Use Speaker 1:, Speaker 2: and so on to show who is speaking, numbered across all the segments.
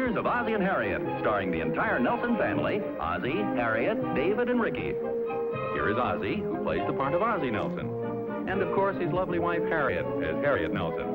Speaker 1: Adventures of Ozzie and Harriet, starring the entire Nelson family, Ozzie, Harriet, David, and Ricky. Here is Ozzie, who plays the part of Ozzie Nelson. And, of course, his lovely wife, Harriet, as Harriet Nelson.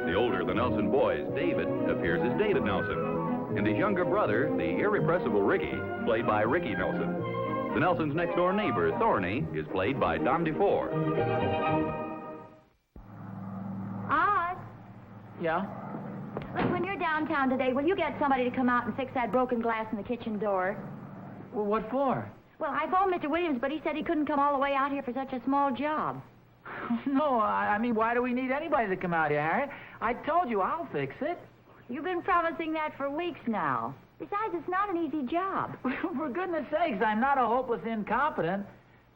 Speaker 1: The older the Nelson boys, David, appears as David Nelson. And his younger brother, the irrepressible Ricky, played by Ricky Nelson. The Nelsons' next-door neighbor, Thorny, is played by Dom DeFore.
Speaker 2: Oz,
Speaker 3: Yeah?
Speaker 2: look, when you're downtown today, will you get somebody to come out and fix that broken glass in the kitchen door?
Speaker 3: Well, what for?
Speaker 2: Well, I phoned Mr. Williams, but he said he couldn't come all the way out here for such a small job.
Speaker 3: No, I mean, why do we need anybody to come out here, Harriet? I told you I'll fix it.
Speaker 2: You've been promising that for weeks now. Besides, it's not an easy job.
Speaker 3: For goodness sakes, I'm not a hopeless incompetent.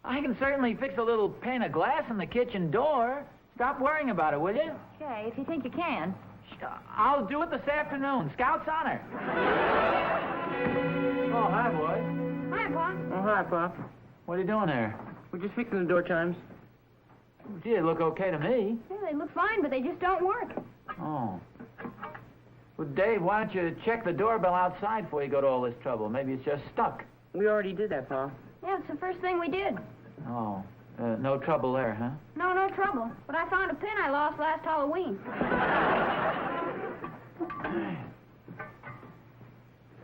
Speaker 3: I can certainly fix a little pane of glass in the kitchen door. Stop worrying about it, will you?
Speaker 2: Okay, if you think you can.
Speaker 3: I'll do it this afternoon. Scout's honor. Oh, hi, boy.
Speaker 2: Hi, Pop.
Speaker 4: Oh, hi, Pop.
Speaker 3: What are you doing there?
Speaker 4: We're just fixing the door chimes.
Speaker 3: Gee, they look okay to me.
Speaker 2: Yeah, they look fine, but they just don't work.
Speaker 3: Oh. Well, Dave, why don't you check the doorbell outside before you go to all this trouble? Maybe it's just stuck.
Speaker 4: We already did that, Pop.
Speaker 2: Yeah, it's the first thing we did.
Speaker 3: Oh, no trouble there, huh?
Speaker 2: No trouble. But I found a pin I lost last Halloween.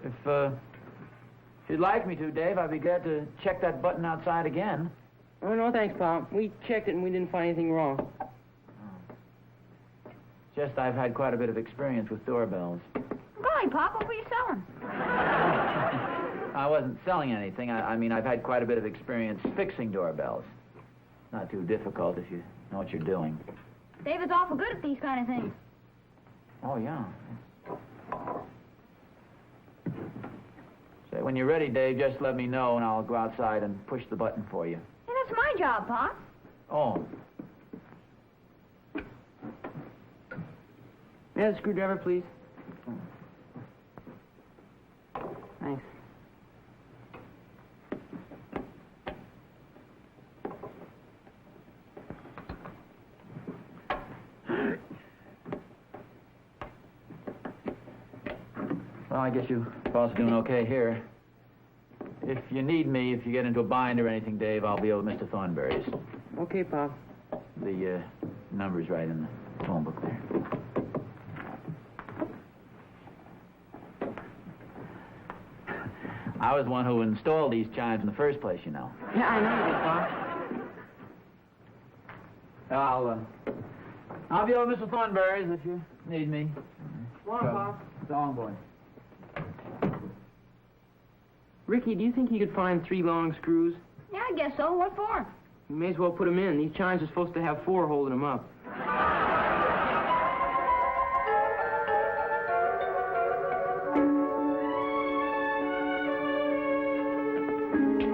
Speaker 3: If you'd like me to, Dave, I'd be glad to check that button outside again.
Speaker 4: Oh, no, thanks, Pop. We checked it and we didn't find anything wrong.
Speaker 3: Just I've had quite a bit of experience with doorbells.
Speaker 2: Golly, Pop, what were you selling?
Speaker 3: I wasn't selling anything. I mean, I've had quite a bit of experience fixing doorbells. Not too difficult if you know what you're doing.
Speaker 2: David's awful good at these kind of things.
Speaker 3: Oh, yeah. Say, when you're ready, Dave, just let me know and I'll go outside and push the button for you.
Speaker 2: Yeah, that's my job, Pop.
Speaker 3: Oh.
Speaker 4: May I have a screwdriver, please? Thanks.
Speaker 3: Well, I guess you both doing okay here. If you need me, if you get into a bind or anything, Dave, I'll be over at Mr. Thornberry's.
Speaker 4: Okay, Pop.
Speaker 3: The number's right in the phone book there. I was the one who installed these chimes in the first place, you know.
Speaker 4: Yeah, I know you did, Pop.
Speaker 3: I'll be over at Mr. Thornberry's if you need me.
Speaker 4: Come on, Pop.
Speaker 3: So long, boy.
Speaker 4: Ricky, do you think you could find 3 long screws?
Speaker 2: Yeah, I guess so. What for?
Speaker 4: You may as well put them in. These chimes are supposed to have 4 holding them up.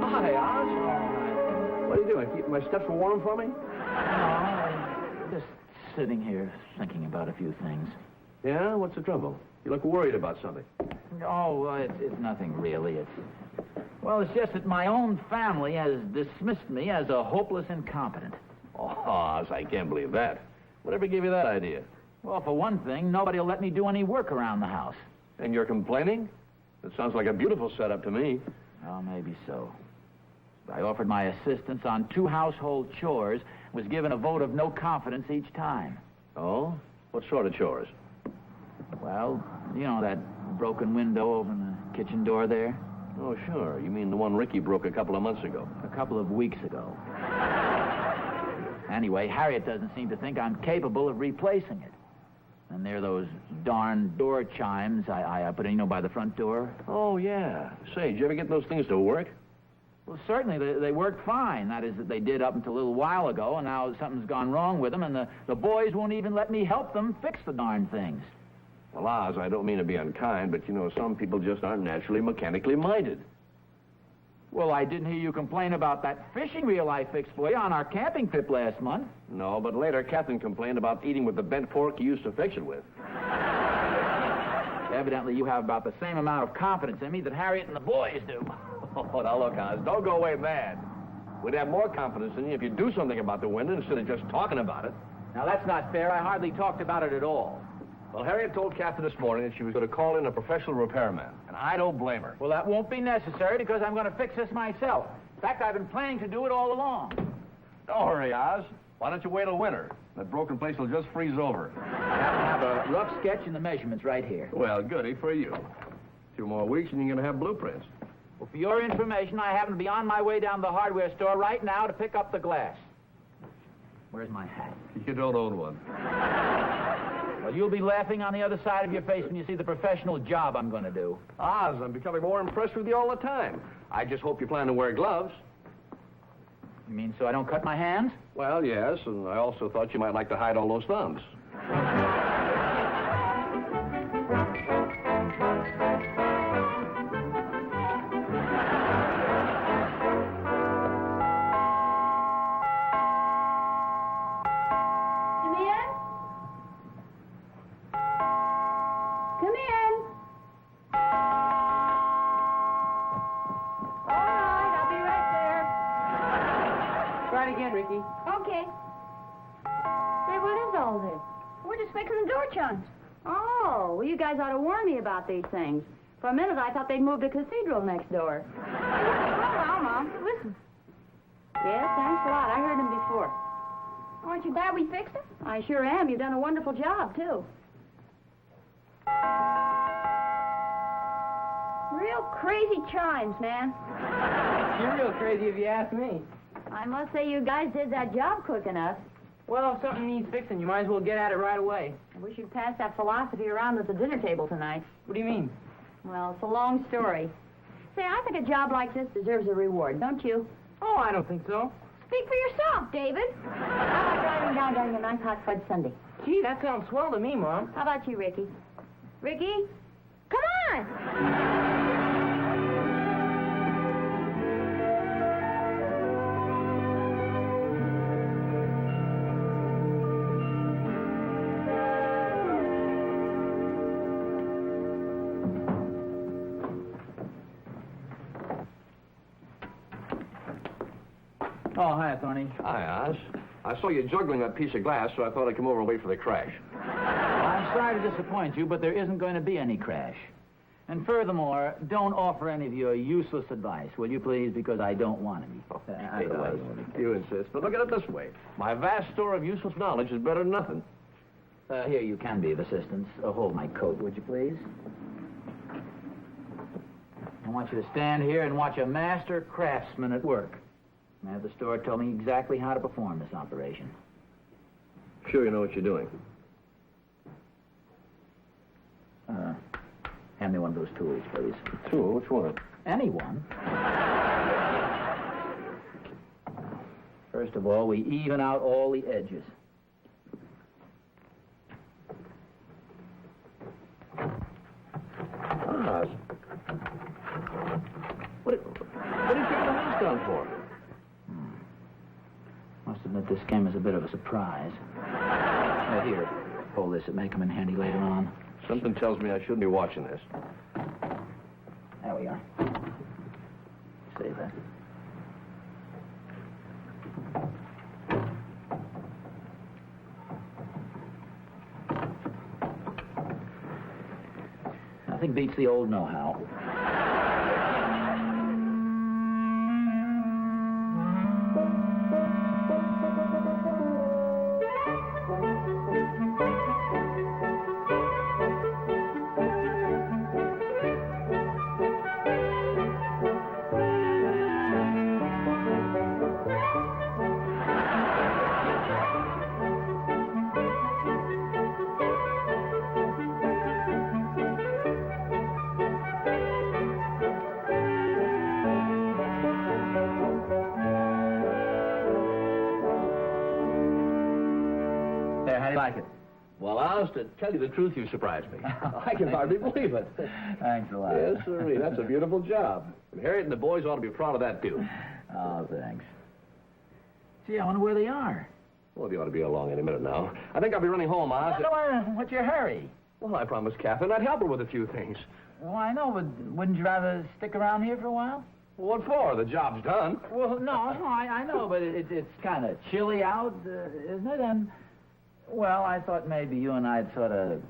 Speaker 5: Hi, Oz. What are you doing? Keeping my steps warm for me?
Speaker 3: No, just sitting here thinking about a few things.
Speaker 5: Yeah? What's the trouble? You look worried about something.
Speaker 3: Oh, it's nothing really. Well, it's just that my own family has dismissed me as a hopeless incompetent.
Speaker 5: Oh, Oz, I can't believe that. Whatever gave you that idea?
Speaker 3: Well, for one thing, nobody will let me do any work around the house.
Speaker 5: And you're complaining? That sounds like a beautiful setup to me.
Speaker 3: Oh, maybe so. I offered my assistance on 2 household chores, was given a vote of no confidence each time.
Speaker 5: Oh? What sort of chores?
Speaker 3: Well, you know that broken window over in the kitchen door there?
Speaker 5: Oh, sure. You mean the one Ricky broke a couple of months ago?
Speaker 3: A couple of weeks ago. Anyway, Harriet doesn't seem to think I'm capable of replacing it. And there are those darn door chimes I put in, by the front door.
Speaker 5: Oh, yeah. Say, did you ever get those things to work?
Speaker 3: Well, certainly, they work fine. That is, they did up until a little while ago, and now something's gone wrong with them, and the boys won't even let me help them fix the darn things.
Speaker 5: Well, Oz, I don't mean to be unkind, but, some people just aren't naturally mechanically minded.
Speaker 3: Well, I didn't hear you complain about that fishing reel I fixed for you on our camping trip last month.
Speaker 5: No, but later Catherine complained about eating with the bent fork you used to fix it with.
Speaker 3: Evidently, you have about the same amount of confidence in me that Harriet and the boys do.
Speaker 5: Oh, now look, Oz, don't go away mad. We'd have more confidence in you if you'd do something about the window instead of just talking about it.
Speaker 3: Now, that's not fair. I hardly talked about it at all.
Speaker 5: Well, Harriet told Captain this morning that she was going to call in a professional repairman, and I don't blame her.
Speaker 3: Well, that won't be necessary because I'm going to fix this myself. In fact, I've been planning to do it all along.
Speaker 5: Don't hurry, Oz. Why don't you wait till winter? That broken place will just freeze over.
Speaker 3: I have a rough sketch and the measurements right here.
Speaker 5: Well, goody for you. 2 more weeks and you're going to have blueprints.
Speaker 3: Well, for your information, I happen to be on my way down to the hardware store right now to pick up the glass. Where's my hat?
Speaker 5: You don't own one.
Speaker 3: Well, you'll be laughing on the other side of your face when you see the professional job I'm going to do.
Speaker 5: Oz, I'm becoming more impressed with you all the time. I just hope you plan to wear gloves.
Speaker 3: You mean so I don't cut my hands?
Speaker 5: Well, yes, and I also thought you might like to hide all those thumbs.
Speaker 4: Try it again, Ricky.
Speaker 2: Okay. Say, what is all this?
Speaker 6: We're just fixing the door chunks.
Speaker 2: Oh, well, you guys ought to warn me about these things. For a minute, I thought they'd moved a cathedral next door.
Speaker 6: Well, Mom, listen.
Speaker 2: Yes, thanks a lot. I heard them before.
Speaker 6: Aren't you glad we fixed it?
Speaker 2: I sure am. You've done a wonderful job, too.
Speaker 6: Real crazy chimes, man.
Speaker 4: You're real crazy if you ask me.
Speaker 2: I must say you guys did that job quick enough.
Speaker 4: Well, if something needs fixing, you might as well get at it right away.
Speaker 2: I wish you'd pass that philosophy around at the dinner table tonight.
Speaker 4: What do you mean?
Speaker 2: Well, it's a long story. Say, I think a job like this deserves a reward, don't you?
Speaker 4: Oh, I don't think so.
Speaker 6: Speak for yourself, David.
Speaker 2: How about driving down getting a nice hot fudge sundae?
Speaker 4: Gee, that sounds swell to me, Mom.
Speaker 2: How about you, Ricky? Ricky?
Speaker 6: Come on.
Speaker 3: Oh, hi, Tony.
Speaker 5: Hi, Oz. I saw you juggling that piece of glass, so I thought I'd come over and wait for the crash.
Speaker 3: I'm sorry to disappoint you, but there isn't going to be any crash. And furthermore, don't offer any of your useless advice, will you please? Because I don't want any.
Speaker 5: Hey, Oz, you insist. But look at it this way. My vast store of useless knowledge is better than nothing.
Speaker 3: Here, you can be of assistance. Hold my coat, would you please? I want you to stand here and watch a master craftsman at work. The man at the store told me exactly how to perform this operation.
Speaker 5: Sure you know what you're doing.
Speaker 3: Hand me one of those tools, please.
Speaker 5: Tool? Which one?
Speaker 3: Any one. First of all, we even out all the edges.
Speaker 5: Oz. What did you get the house done for?
Speaker 3: Must admit this came as a bit of a surprise. Here, hold this. It may come in handy later on.
Speaker 5: Something tells me I shouldn't be watching this.
Speaker 3: There we are. Save that. Nothing beats the old know-how. How do you like it?
Speaker 5: Well, Oz, to tell you the truth, you surprised me. I can hardly believe it.
Speaker 3: Thanks a lot.
Speaker 5: Yes, sir. That's a beautiful job. And Harriet and the boys ought to be proud of that, too.
Speaker 3: Oh, thanks. Gee, I wonder where they are.
Speaker 5: Well, they ought to be along any minute now. I think I'll be running home, Oz.
Speaker 3: What's your hurry?
Speaker 5: Well, I promised Catherine I'd help her with a few things.
Speaker 3: Well, I know, but wouldn't you rather stick around here for a while?
Speaker 5: Well, what for? The job's done.
Speaker 3: Well, no, I know, but it's kind of chilly out, isn't it? And, well, I thought maybe you and I'd sort of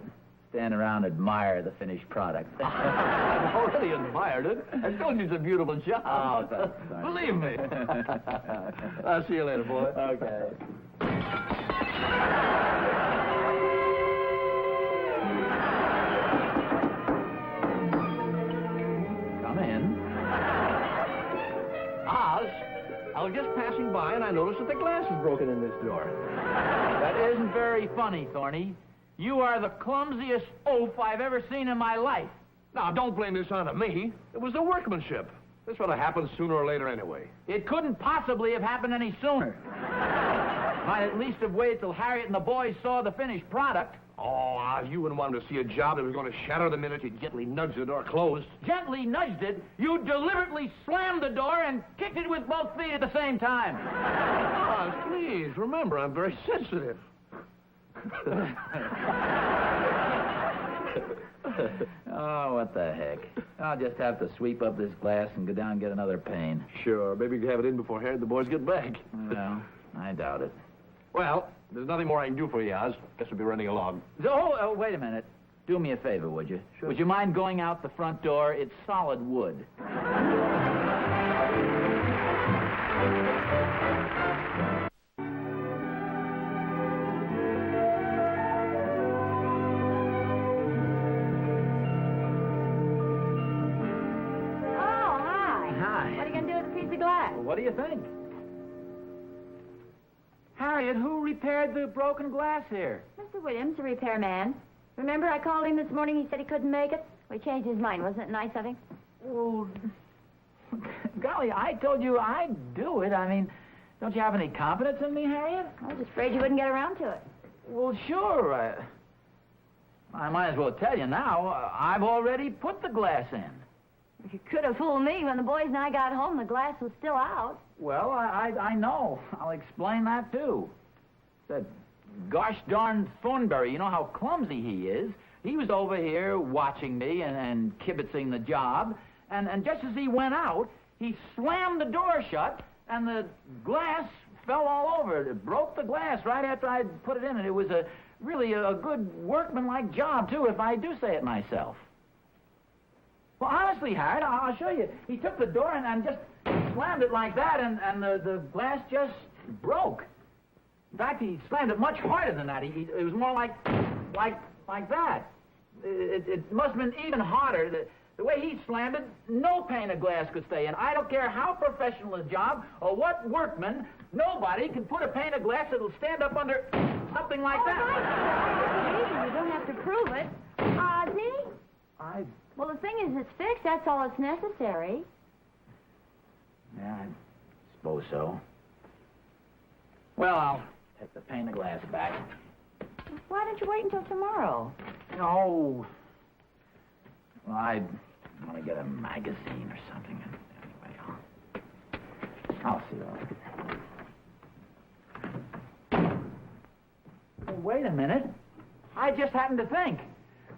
Speaker 3: stand around and admire the finished product.
Speaker 5: I've already admired it. I told you it's a beautiful job.
Speaker 3: Oh, thanks.
Speaker 5: Believe me. I'll see you later, boy.
Speaker 3: Okay. Come in.
Speaker 5: Oz, I was just passing by and I noticed that the glass is broken in this door.
Speaker 3: That isn't very funny, Thorny. You are the clumsiest oaf I've ever seen in my life.
Speaker 5: Now, don't blame this on me. It was the workmanship. This would have happened sooner or later anyway.
Speaker 3: It couldn't possibly have happened any sooner. Might at least have waited till Harriet and the boys saw the finished product.
Speaker 5: Oh, Oz, you wouldn't want to see a job that was going to shatter the minute you gently nudged the door closed.
Speaker 3: Gently nudged it. You deliberately slammed the door and kicked it with both feet at the same time.
Speaker 5: Oz, please, remember, I'm very sensitive.
Speaker 3: Oh, what the heck. I'll just have to sweep up this glass and go down and get another pane.
Speaker 5: Sure, maybe you can have it in before Harriet and the boys get back.
Speaker 3: Well, I doubt it.
Speaker 5: Well, there's nothing more I can do for you, Oz. Guess we'll be running along.
Speaker 3: Oh, wait a minute. Do me a favor, would you?
Speaker 5: Sure.
Speaker 3: Would you mind going out the front door? It's solid wood.
Speaker 2: Oh, hi.
Speaker 3: Hi.
Speaker 2: What are you going to do with a piece of glass?
Speaker 3: Well, what do you think? Harriet, who repaired the broken glass here?
Speaker 2: Mr. Williams, the repairman. Remember I called him this morning, he said he couldn't make it? Well, he changed his mind. Wasn't it nice of him?
Speaker 3: Well, golly, I told you I'd do it. I mean, don't you have any confidence in me, Harriet?
Speaker 2: I was afraid you wouldn't get around to it.
Speaker 3: Well, sure. I might as well tell you now. I've already put the glass in.
Speaker 2: You could have fooled me. When the boys and I got home, the glass was still out.
Speaker 3: Well, I know. I'll explain that, too. That gosh darn Thornberry, you know how clumsy he is. He was over here watching me and kibitzing the job, and just as he went out, he slammed the door shut, and the glass fell all over. It broke the glass right after I'd put it in, and it was really a good workmanlike job, too, if I do say it myself. Well, honestly, Harriet, I'll show you. He took the door and just slammed it like that, and the glass just broke. In fact, he slammed it much harder than that. It was more like that. It must have been even harder. The way he slammed it, no pane of glass could stay in. I don't care how professional a job or what workman, nobody can put a pane of glass that'll stand up under something like that.
Speaker 2: You don't have to prove it. Ozzie? Well, the thing is, it's fixed. That's all that's necessary.
Speaker 3: Yeah, I suppose so. Well, I'll take the pane of glass back.
Speaker 2: Why don't you wait until tomorrow?
Speaker 3: No. Well, I want to get a magazine or something. Anyway, I'll see that. Well, wait a minute. I just happened to think.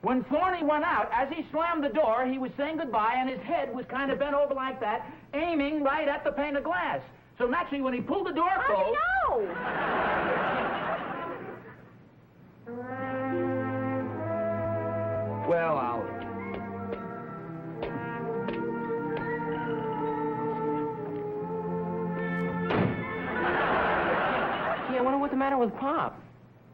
Speaker 3: When Thorny went out, as he slammed the door, he was saying goodbye, and his head was kind of bent over like that, aiming right at the pane of glass. So naturally, when he pulled the door closed...
Speaker 2: Oh, no!
Speaker 5: Well, I'll...
Speaker 4: Gee, I wonder what the matter with Pop.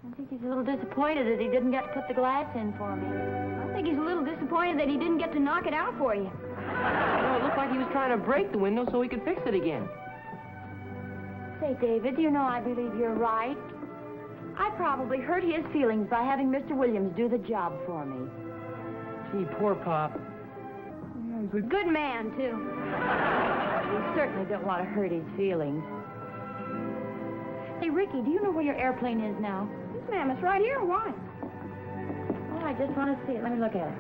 Speaker 2: I think he's a little disappointed that he didn't get to put the glass in for me. I think he's a little disappointed that he didn't get to knock it out for you.
Speaker 4: No, it looked like he was trying to break the window so he could fix it again.
Speaker 2: Say, David, you know I believe you're right. I probably hurt his feelings by having Mr. Williams do the job for me.
Speaker 4: Gee, poor Pop.
Speaker 2: He's a good man, too. We certainly don't want to hurt his feelings. Hey, Ricky, do you know where your airplane is now?
Speaker 6: Yes, ma'am, it's right here. Why?
Speaker 2: Oh, I just want to see it. Let me look at it.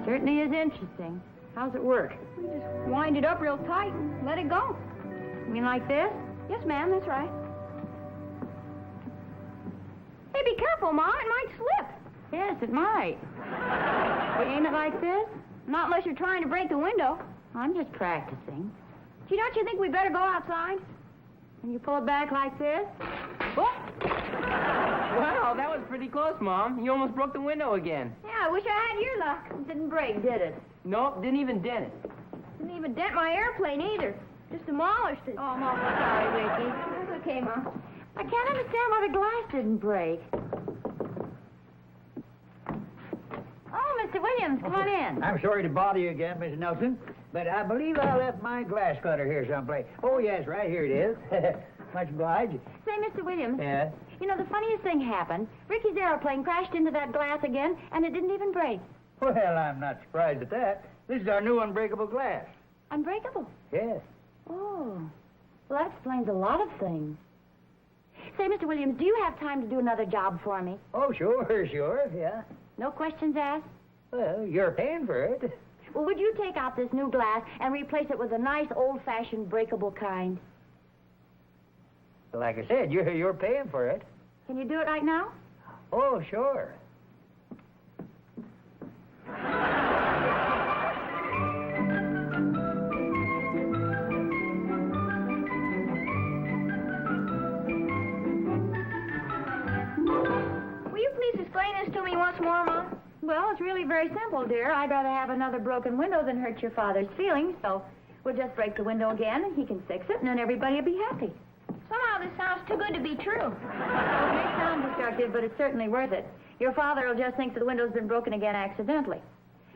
Speaker 2: Certainly is interesting. How's it work?
Speaker 6: You just wind it up real tight and let it go.
Speaker 2: You mean like this?
Speaker 6: Yes, ma'am, that's right. Hey, be careful, Mom. It might slip.
Speaker 2: Yes, it might. We aim it like this?
Speaker 6: Not unless you're trying to break the window.
Speaker 2: I'm just practicing.
Speaker 6: Gee, don't you think we better go outside?
Speaker 2: And you pull it back like this?
Speaker 6: Oh!
Speaker 4: Wow, that was pretty close, Mom. You almost broke the window again.
Speaker 6: Yeah, I wish I had your luck.
Speaker 2: It didn't break, did it?
Speaker 4: Nope, didn't even dent it.
Speaker 6: Didn't even dent my airplane either. Just demolished it.
Speaker 2: Oh, I'm awful sorry, Ricky.
Speaker 6: That's okay, Mom.
Speaker 2: I can't understand why the glass didn't break. Oh, Mr. Williams, come on in.
Speaker 7: I'm sorry to bother you again, Mrs. Nelson, but I believe I left my glass cutter here someplace. Oh, yes, right here it is. Much obliged.
Speaker 2: Say, Mr. Williams.
Speaker 7: Yeah?
Speaker 2: You know, the funniest thing happened. Ricky's airplane crashed into that glass again, and it didn't even break.
Speaker 7: Well, I'm not surprised at that. This is our new unbreakable glass.
Speaker 2: Unbreakable.
Speaker 7: Yes.
Speaker 2: Oh. Well, that explains a lot of things. Say, Mr. Williams, do you have time to do another job for me?
Speaker 7: Oh, sure, yeah.
Speaker 2: No questions asked?
Speaker 7: Well, you're paying for it.
Speaker 2: Well, would you take out this new glass and replace it with a nice old-fashioned breakable kind?
Speaker 7: Like I said, you're paying for it.
Speaker 2: Can you do it right now?
Speaker 7: Oh, sure.
Speaker 6: Will you please explain this to me once more, Mom?
Speaker 2: Well, it's really very simple, dear. I'd rather have another broken window than hurt your father's feelings, so we'll just break the window again, and he can fix it, and then everybody will be happy.
Speaker 6: Somehow this sounds too good to be true.
Speaker 2: It may sound destructive, but it's certainly worth it. Your father will just think that the window's been broken again accidentally.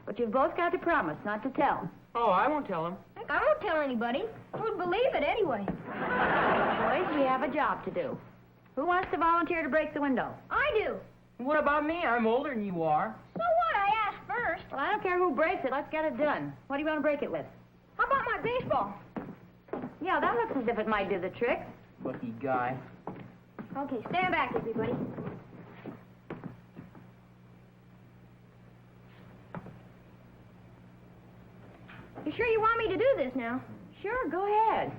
Speaker 2: But you've both got to promise not to tell.
Speaker 4: Oh, I won't tell him.
Speaker 6: Heck, I won't tell anybody. Who'd believe it anyway?
Speaker 2: Boys, we have a job to do. Who wants to volunteer to break the window?
Speaker 6: I do.
Speaker 4: What about me? I'm older than you are.
Speaker 6: So what? I asked first.
Speaker 2: Well, I don't care who breaks it. Let's get it done. What do you want to break it with?
Speaker 6: How about my baseball?
Speaker 2: Yeah, that looks as if it might do the trick.
Speaker 4: Lucky guy.
Speaker 6: Okay, stand back, everybody. You sure you want me to do this now?
Speaker 2: Sure, go ahead.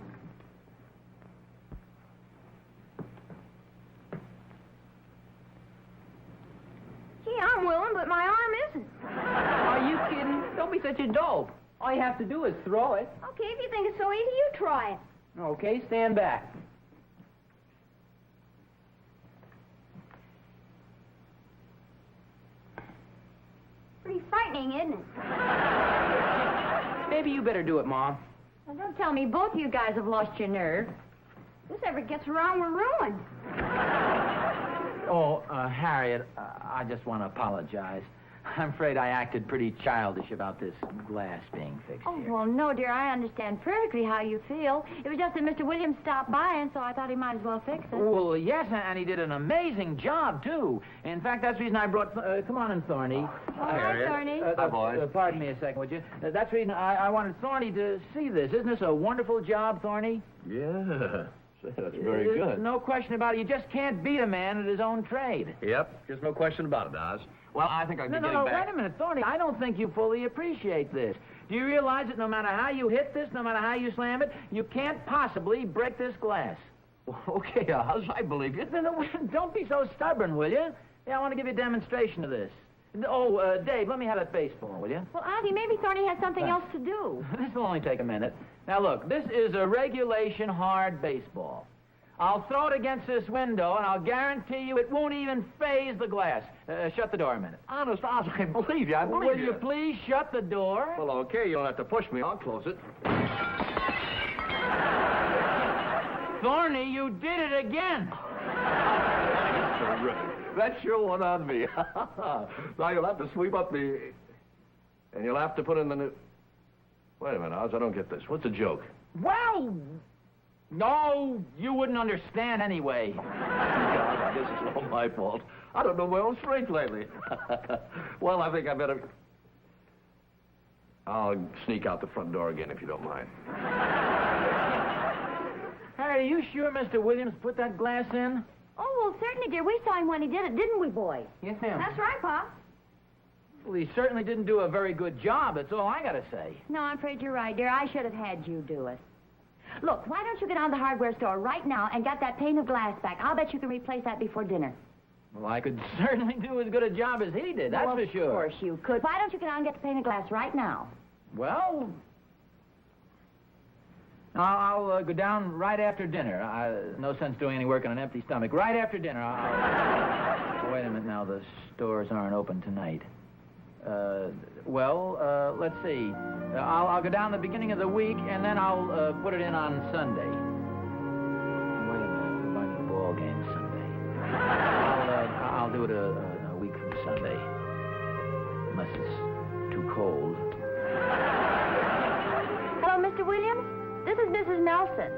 Speaker 6: Gee, I'm willing, but my arm isn't.
Speaker 4: Are you kidding? Don't be such a dope. All you have to do is throw it.
Speaker 6: Okay, if you think it's so easy, you try it.
Speaker 4: Okay, stand back.
Speaker 6: Pretty frightening, isn't it?
Speaker 4: Maybe you better do it, Mom.
Speaker 2: Well, don't tell me both you guys have lost your nerve.
Speaker 6: If this ever gets around, we're ruined.
Speaker 3: Oh, Harriet, I just want to apologize. I'm afraid I acted pretty childish about this glass being fixed
Speaker 2: Oh,
Speaker 3: here.
Speaker 2: well, no, dear. I understand perfectly how you feel. It was just that Mr. Williams stopped by, and so I thought he might as well fix it.
Speaker 3: Well, yes, and he did an amazing job, too. In fact, that's the reason I brought... come on in, Thorny.
Speaker 2: Hi, Thorny.
Speaker 5: Hi, boys.
Speaker 3: Pardon me a second, would you? That's the reason I wanted Thorny to see this. Isn't this a wonderful job, Thorny?
Speaker 5: Yeah. That's very
Speaker 3: There's
Speaker 5: good.
Speaker 3: no question about it. You just can't beat a man at his own trade.
Speaker 5: Yep, there's no question about it, Oz. Well, I think I'll be
Speaker 3: No,
Speaker 5: getting back.
Speaker 3: wait a minute, Thorny. I don't think you fully appreciate this. Do you realize that no matter how you hit this, no matter how you slam it, you can't possibly break this glass?
Speaker 5: Okay, Oz, I believe you.
Speaker 3: No, don't be so stubborn, will you? Yeah, I want to give you a demonstration of this. Oh, Dave, let me have that baseball, will you?
Speaker 2: Well, Ozzie, maybe Thorny has something else to do.
Speaker 3: This will only take a minute. Now, look, this is a regulation hard baseball. I'll throw it against this window, and I'll guarantee you it won't even phase the glass. Shut the door a minute.
Speaker 5: Honest, Oz, I believe you. I believe
Speaker 3: Will you please shut the door?
Speaker 5: Well, okay, you don't have to push me. I'll close it.
Speaker 3: Thorny, you did it again.
Speaker 5: That's terrific. That's your one on me. Now you'll have to sweep up the... And you'll have to put in the new... Wait a minute, Oz, I don't get this. What's the joke?
Speaker 3: Well, no, you wouldn't understand anyway.
Speaker 5: God, I guess it's all my fault. I don't know my own strength lately. Well, I think I better... I'll sneak out the front door again, if you don't mind.
Speaker 3: Harry, are you sure Mr. Williams put that glass in?
Speaker 2: Oh, well, certainly, dear. We saw him when he did it, didn't we, boy?
Speaker 4: Yes, ma'am.
Speaker 6: That's right, Pop.
Speaker 3: Well, he certainly didn't do a very good job, that's all I gotta say.
Speaker 2: No, I'm afraid you're right, dear. I should have had you do it. Look, why don't you get down to the hardware store right now and get that pane of glass back? I'll bet you can replace that before dinner.
Speaker 3: Well, I could certainly do as good a job as he did, that's
Speaker 2: well,
Speaker 3: for sure.
Speaker 2: Of course you could. Why don't you get down and get the pane of glass right now?
Speaker 3: Well, I'll go down right after dinner. No sense doing any work on an empty stomach. Right after dinner, Wait a minute now. The stores aren't open tonight. Let's see. I'll go down the beginning of the week, and then I'll put it in on Sunday. Wait a minute. We're going to the ball game Sunday. I'll do it a week from Sunday. Unless it's too cold.
Speaker 2: Hello, Mr. Williams? This is Mrs. Nelson.